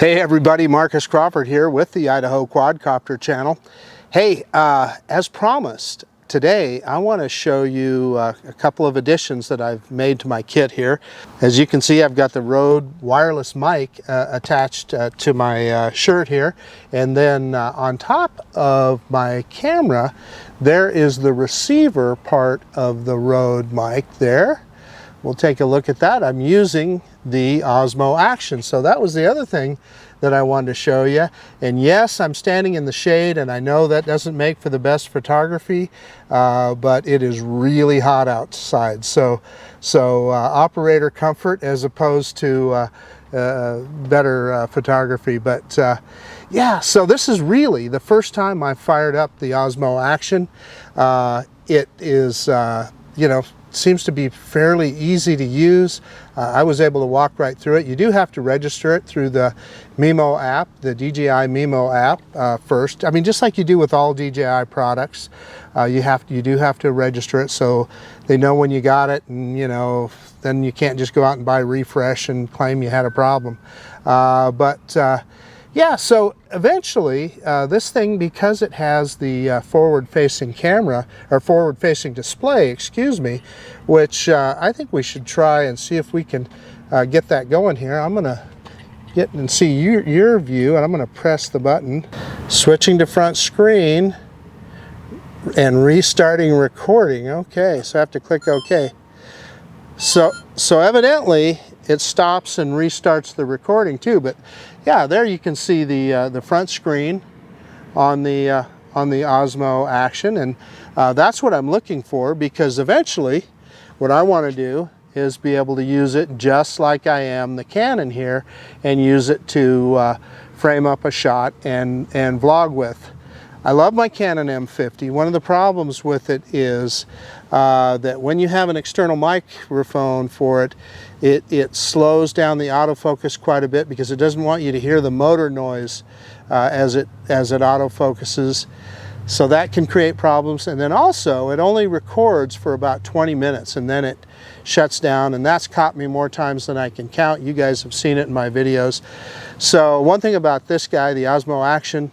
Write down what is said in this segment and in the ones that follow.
Hey everybody, Marcus Crawford here with the Idaho Quadcopter channel. Hey, as promised, today I want to show you a couple of additions that I've made to my kit here. As you can see, I've got the Rode wireless mic attached to my shirt here, and then on top of my camera there is the receiver part of the Rode mic there. We'll take a look at that. I'm using the Osmo Action. So that was the other thing that I wanted to show you. And yes, I'm standing in the shade, and I know that doesn't make for the best photography, but it is really hot outside. So operator comfort as opposed to better photography. But yeah, so this is really the first time I fired up the Osmo Action. It is, you know, seems to be fairly easy to use. I was able to walk right through it. You do have to register it through the Mimo app, the DJI Mimo app first. I mean, just like you do with all DJI products, you do have to register it so they know when you got it, and you know, then you can't just go out and buy refresh and claim you had a problem. Yeah, so eventually this thing, because it has the forward-facing camera, or forward-facing display, excuse me, which I think we should try and see if we can get that going here. I'm going to get and see your view, and I'm going to press the button. Switching to front screen and restarting recording. Okay, so I have to click OK. So evidently it stops and restarts the recording too, but yeah, there you can see the front screen on the Osmo Action, and that's what I'm looking for, because eventually what I want to do is be able to use it just like I am the Canon here, and use it to frame up a shot and vlog with. I love my Canon M50. One of the problems with it is that when you have an external microphone for it, it slows down the autofocus quite a bit, because it doesn't want you to hear the motor noise as it autofocuses. So that can create problems. And then also, it only records for about 20 minutes and then it shuts down, and that's caught me more times than I can count. You guys have seen it in my videos. So one thing about this guy, the Osmo Action,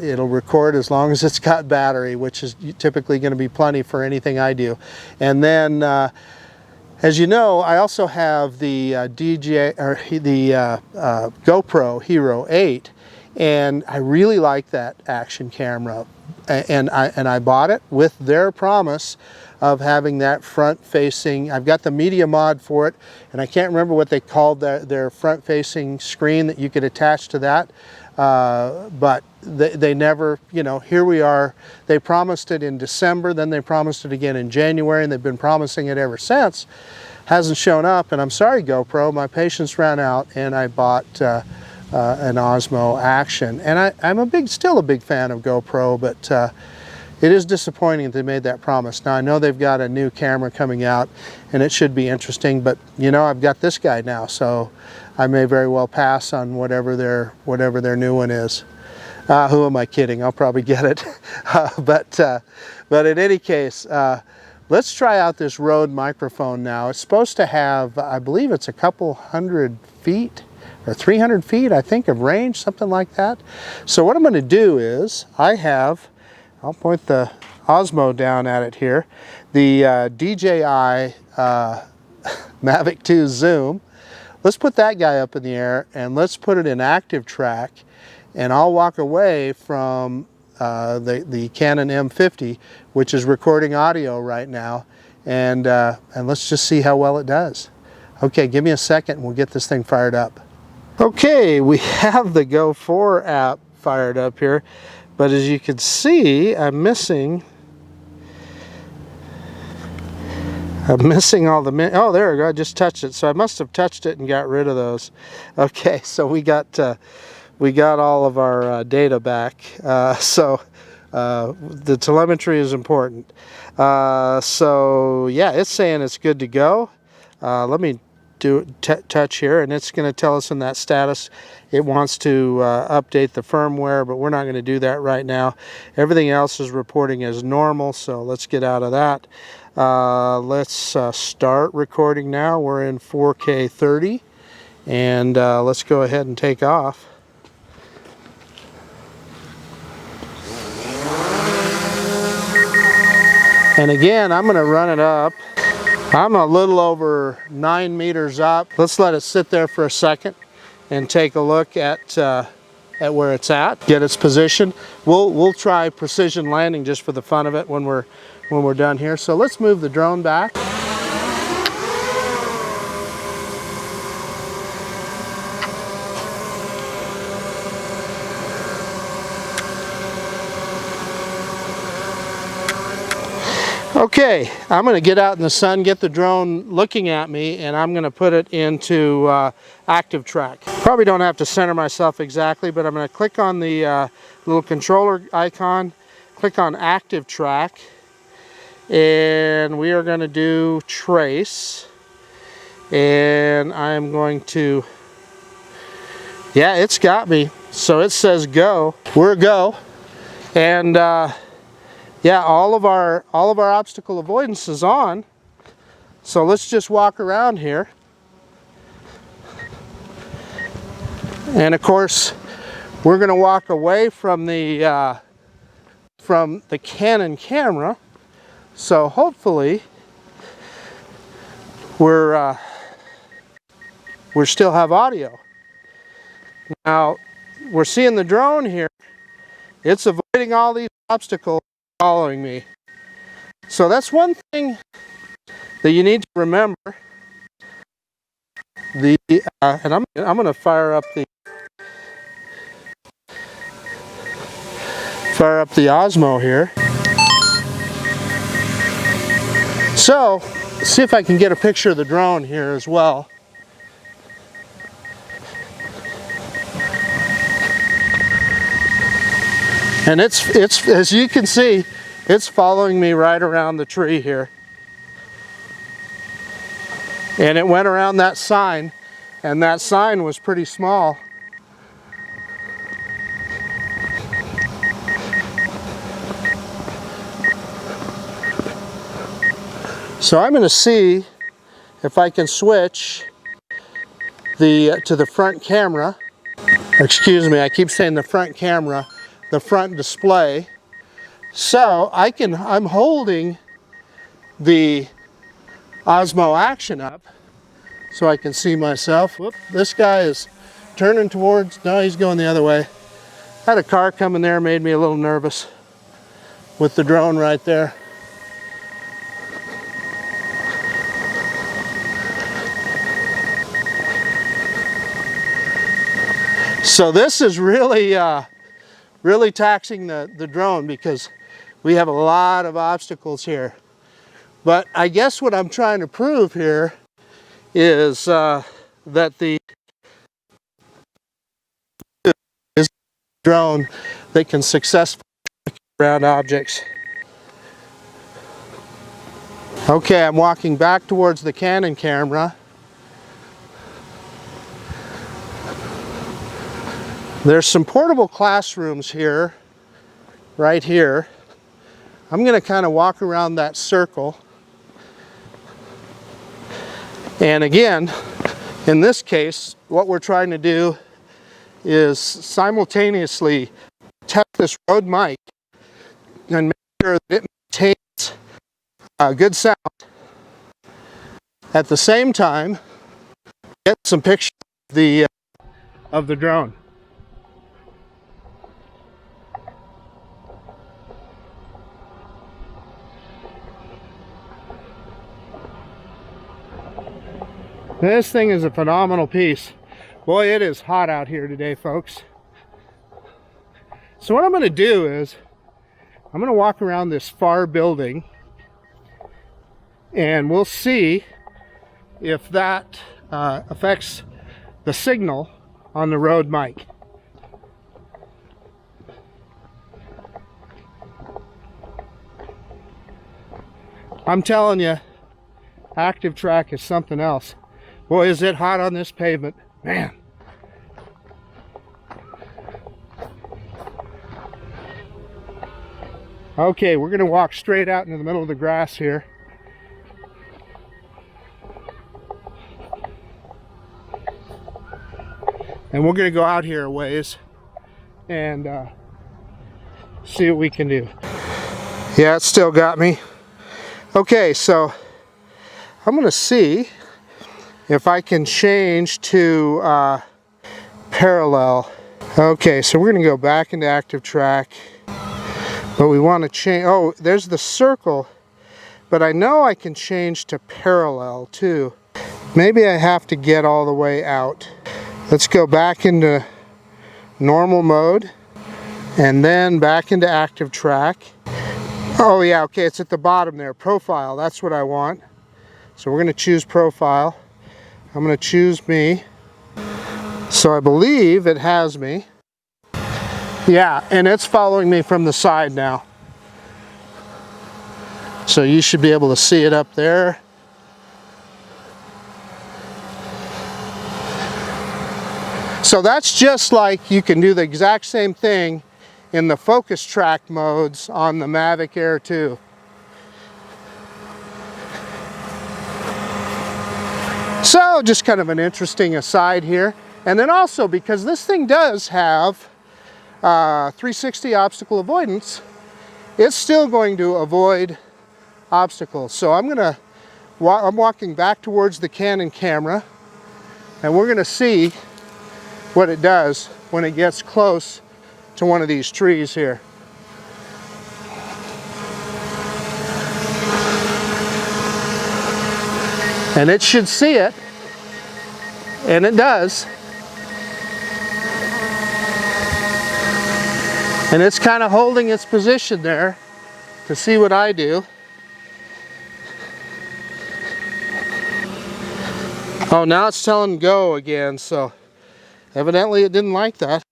it'll record as long as it's got battery, which is typically going to be plenty for anything I do. And then as you know, I also have the GoPro Hero 8, and I really like that action camera, and I bought it with their promise of having that front-facing. I've got the media mod for it, and I can't remember what they called their front-facing screen that you could attach to that. But they never, you know, here we are. They promised it in December, then they promised it again in January, and they've been promising it ever since. Hasn't shown up, and I'm sorry, GoPro, my patience ran out, and I bought an Osmo Action. And I'm still a big fan of GoPro, but it is disappointing that they made that promise. Now I know they've got a new camera coming out, and it should be interesting, but you know, I've got this guy now, so I may very well pass on whatever their new one is. Who am I kidding? I'll probably get it. But in any case, let's try out this Rode microphone now. It's supposed to have, I believe it's a couple hundred feet or 300 feet, I think, of range, something like that. So what I'm going to do is, I'll point the Osmo down at it here, the DJI Mavic 2 Zoom. Let's put that guy up in the air, and let's put it in active track, and I'll walk away from the Canon M50, which is recording audio right now, and let's just see how well it does. Okay, give me a second and we'll get this thing fired up. Okay, we have the Go 4 app fired up here, but as you can see, I'm missing all the oh, there we go. I just touched it, so I must have touched it and got rid of those. Okay, so we got all of our data back. The telemetry is important. So yeah, it's saying it's good to go. Let me touch here, and it's going to tell us in that status it wants to update the firmware, but we're not going to do that right now. Everything else is reporting as normal, so let's get out of that. Let's start recording now. We're in 4K 30, And let's go ahead and take off. And again, I'm going to run it up. I'm a little over 9 meters up. Let's let it sit there for a second and take a look at where it's at, get its position. We'll try precision landing just for the fun of it when we're done here. So let's move the drone back. Okay, I'm going to get out in the sun, get the drone looking at me, and I'm going to put it into active track. Probably don't have to center myself exactly, but I'm going to click on the little controller icon, click on active track, and we are going to do trace. And I'm going to, yeah, it's got me. So it says go. We're a go. And yeah, all of our obstacle avoidance is on. So let's just walk around here. And of course, we're going to walk away from the Canon camera. So hopefully, we're still have audio. Now, we're seeing the drone here. It's avoiding all these obstacles following me. So that's one thing that you need to remember. And I'm going to fire up the Osmo here. So, see if I can get a picture of the drone here as well. And it's as you can see, it's following me right around the tree here. And it went around that sign, and that sign was pretty small. So I'm going to see if I can switch to the front camera. Excuse me, I keep saying the front camera, the front display. So I'm holding the Osmo Action up so I can see myself. Whoop, this guy is turning towards, no, he's going the other way. Had a car coming there, made me a little nervous with the drone right there. So this is really taxing the drone because we have a lot of obstacles here. But I guess what I'm trying to prove here is that the drone that can successfully around objects. Okay, I'm walking back towards the Canon camera. There's some portable classrooms here, right here. I'm going to kind of walk around that circle. And again, in this case, what we're trying to do is simultaneously test this Rode mic and make sure that it maintains good sound. At the same time, get some pictures of the drone. This thing is a phenomenal piece. Boy, it is hot out here today, folks. So what I'm going to do is, I'm going to walk around this far building and we'll see if that affects the signal on the Rode mic. I'm telling you, active track is something else. Boy, is it hot on this pavement, man. Okay, we're gonna walk straight out into the middle of the grass here. And we're going to go out here a ways and see what we can do. Yeah, it still got me. Okay, so I'm going to see if I can change to parallel. Okay, so we're going to go back into active track, but we want to change. Oh, there's the circle, but I know I can change to parallel too. Maybe I have to get all the way out. Let's go back into normal mode and then back into active track. Oh yeah, okay, it's at the bottom there, profile, that's what I want. So we're going to choose profile. I'm going to choose me. So I believe it has me. Yeah, and it's following me from the side now. So you should be able to see it up there. So that's just like you can do the exact same thing in the focus track modes on the Mavic Air 2. So just kind of an interesting aside here. And then also, because this thing does have 360 obstacle avoidance, it's still going to avoid obstacles. So I'm walking back towards the Canon camera, and we're going to see what it does when it gets close to one of these trees here. And it should see it, and it does. And it's kind of holding its position there to see what I do. Oh, now it's telling go again, so evidently it didn't like that.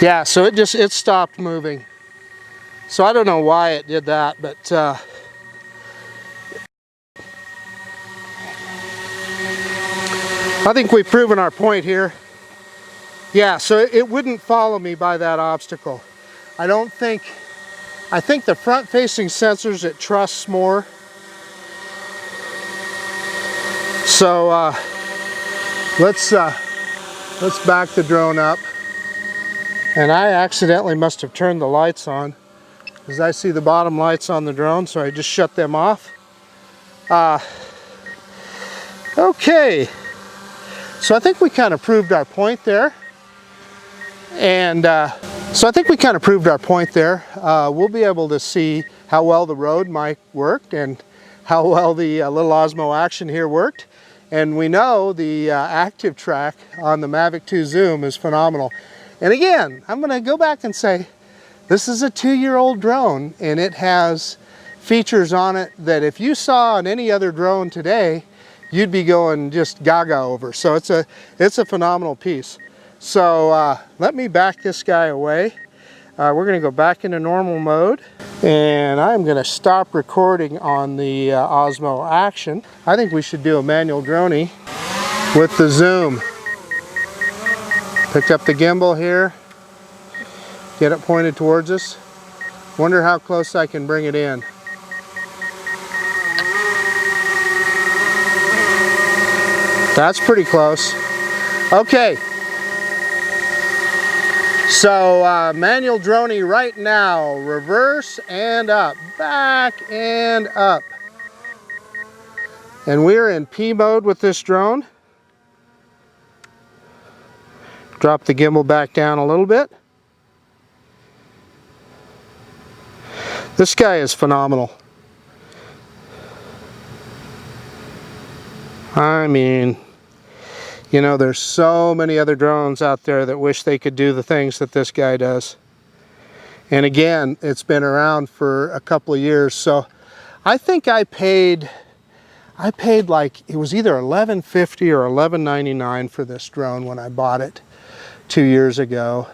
Yeah, so it stopped moving. So I don't know why it did that, but I think we've proven our point here. Yeah, so it wouldn't follow me by that obstacle. I think the front-facing sensors it trusts more. So let's back the drone up. And I accidentally must have turned the lights on, because I see the bottom lights on the drone, so I just shut them off. Okay. So I think we kind of proved our point there. And we'll be able to see how well the Rode mic worked and how well the little Osmo Action here worked. And we know the active track on the Mavic 2 Zoom is phenomenal. And again, I'm going to go back and say, this is a 2-year-old drone, and it has features on it that if you saw on any other drone today, you'd be going just gaga over. So it's a phenomenal piece. So let me back this guy away. We're going to go back into normal mode, and I'm going to stop recording on the Osmo Action. I think we should do a manual droney with the zoom. Pick up the gimbal here, get it pointed towards us. Wonder how close I can bring it in. That's pretty close. Okay. So manual droney right now, reverse and up, back and up. And we're in P mode with this drone. Drop the gimbal back down a little bit. This guy is phenomenal. I mean, you know, there's so many other drones out there that wish they could do the things that this guy does. And again, it's been around for a couple of years, so I think I paid like, it was either $11.50 or $11.99 for this drone when I bought it 2 years ago.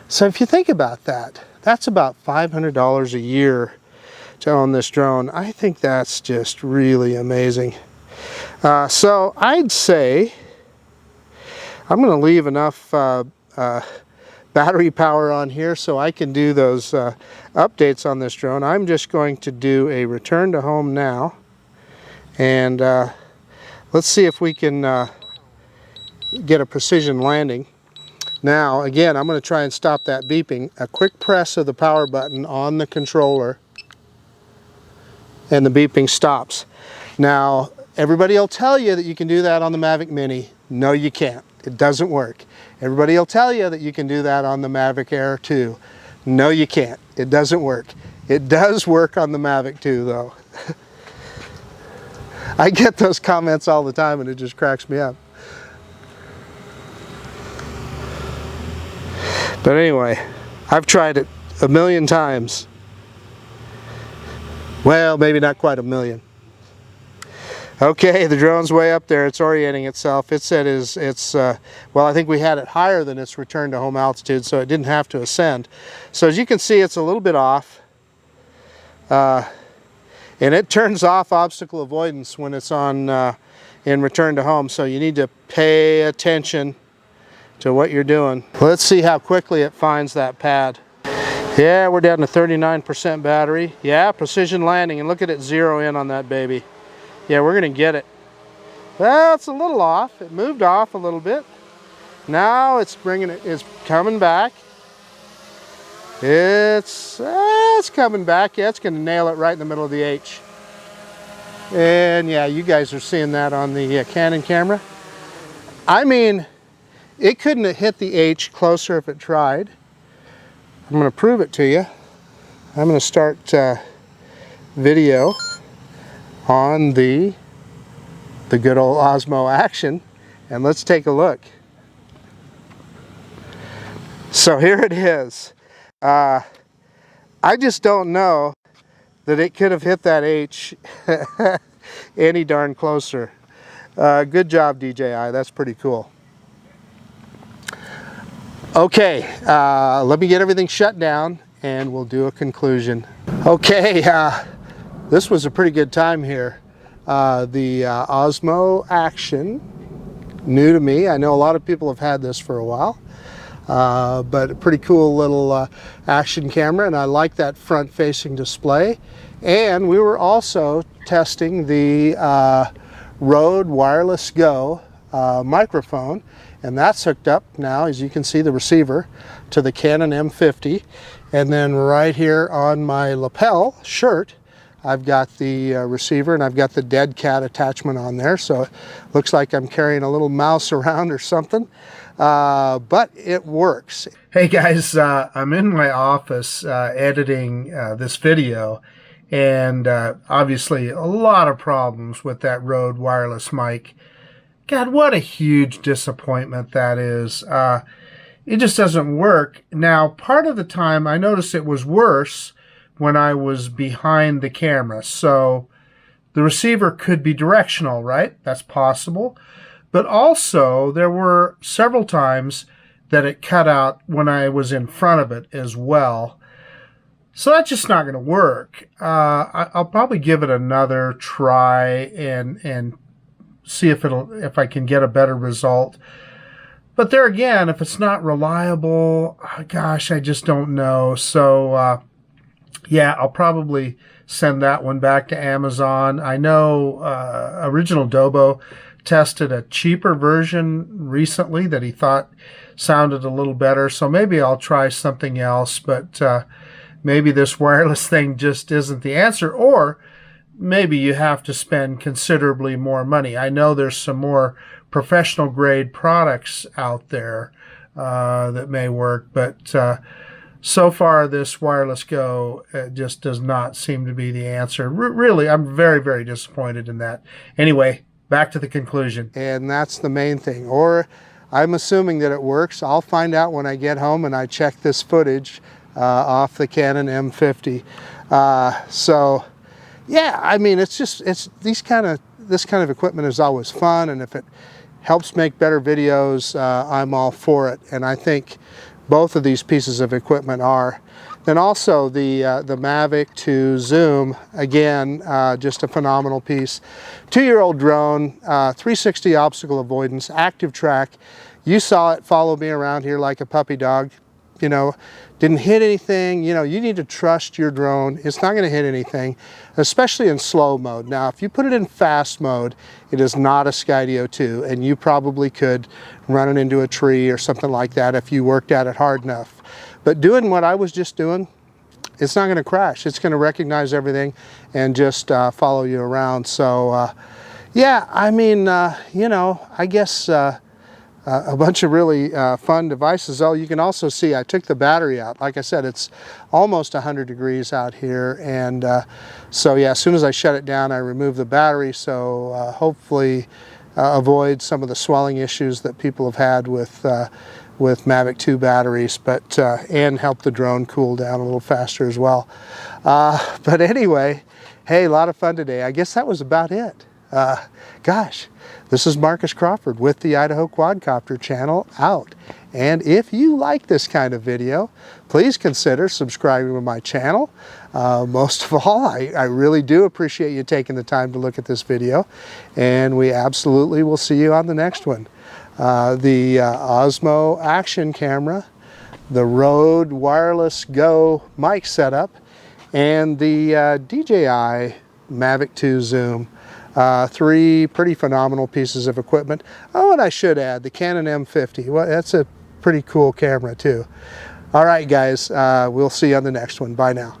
So if you think about that, that's about $500 a year to own this drone. I think that's just really amazing. So I'd say I'm going to leave enough battery power on here so I can do those updates on this drone. I'm just going to do a return to home now, And let's see if we can get a precision landing. Now again, I'm going to try and stop that beeping. A quick press of the power button on the controller and the beeping stops. Now everybody will tell you that you can do that on the Mavic Mini. No, you can't. It doesn't work. Everybody will tell you that you can do that on the Mavic Air 2. No, you can't. It doesn't work. It does work on the Mavic 2 though. I get those comments all the time and it just cracks me up. But anyway, I've tried it a million times. Well, maybe not quite a million. Okay, the drone's way up there. It's orienting itself. It said well, I think we had it higher than its return to home altitude, so it didn't have to ascend. So as you can see, it's a little bit off. And it turns off obstacle avoidance when it's on in return to home, so you need to pay attention to what you're doing. Let's see how quickly it finds that pad. Yeah, we're down to 39% battery. Yeah, precision landing, and look at it zero in on that baby. Yeah, we're gonna get it. Well, it's a little off. It moved off a little bit. Now it's coming back. It's coming back. Yeah, it's gonna nail it right in the middle of the H. And yeah, you guys are seeing that on the Canon camera. I mean, it couldn't have hit the H closer if it tried. I'm going to prove it to you. I'm going to start video on the good old Osmo Action, and let's take a look. So here it is. I just don't know that it could have hit that H any darn closer. Good job, DJI. That's pretty cool. Okay, let me get everything shut down and we'll do a conclusion. Okay, this was a pretty good time here. The Osmo Action, new to me. I know a lot of people have had this for a while, but a pretty cool little action camera, and I like that front-facing display. And we were also testing the Rode Wireless Go microphone, and that's hooked up now, as you can see, the receiver to the Canon M50. And then right here on my lapel shirt, I've got the receiver, and I've got the dead cat attachment on there, so it looks like I'm carrying a little mouse around or something, but it works. Hey guys, I'm in my office editing this video, and obviously a lot of problems with that Rode wireless mic. God, what a huge disappointment that is. It just doesn't work. Now, part of the time I noticed it was worse when I was behind the camera. So the receiver could be directional, right? That's possible. But also there were several times that it cut out when I was in front of it as well. So that's just not going to work. I'll probably give it another try and see if I can get a better result. But there again, if it's not reliable, gosh, I just don't know. So yeah, I'll probably send that one back to Amazon. I know Original Dobo tested a cheaper version recently that he thought sounded a little better. So maybe I'll try something else, but maybe this wireless thing just isn't the answer, or maybe you have to spend considerably more money. I know there's some more professional grade products out there that may work, but so far this Wireless Go just does not seem to be the answer. Really, I'm very, very disappointed in that. Anyway, back to the conclusion. And that's the main thing. Or I'm assuming that it works. I'll find out when I get home and I check this footage off the Canon M50. So yeah, I mean, this kind of equipment is always fun, and if it helps make better videos, I'm all for it. And I think both of these pieces of equipment are. Then also the Mavic to zoom, again, just a phenomenal piece. 2-year-old drone, 360 obstacle avoidance, active track. You saw it follow me around here like a puppy dog. you know, didn't hit anything. You know, you need to trust your drone. It's not going to hit anything, especially in slow mode. Now, if you put it in fast mode, it is not a Skydio 2, and you probably could run it into a tree or something like that if you worked at it hard enough. But doing what I was just doing, it's not going to crash. It's going to recognize everything and just follow you around. So, yeah, I mean, you know, I guess a bunch of really fun devices. Oh, you can also see I took the battery out. Like I said, it's almost 100 degrees out here, and so yeah, as soon as I shut it down, I removed the battery, so hopefully avoid some of the swelling issues that people have had with Mavic 2 batteries, but and help the drone cool down a little faster as well. But anyway, hey, a lot of fun today. I guess that was about it. Gosh, this is Marcus Crawford with the Idaho Quadcopter channel out. And if you like this kind of video, please consider subscribing to my channel. Most of all, I really do appreciate you taking the time to look at this video. And we absolutely will see you on the next one. The Osmo action camera, the Rode Wireless Go mic setup, and the DJI Mavic 2 Zoom. Three pretty phenomenal pieces of equipment. Oh, and I should add the Canon M50. Well, that's a pretty cool camera too. All right, guys, we'll see you on the next one. Bye now.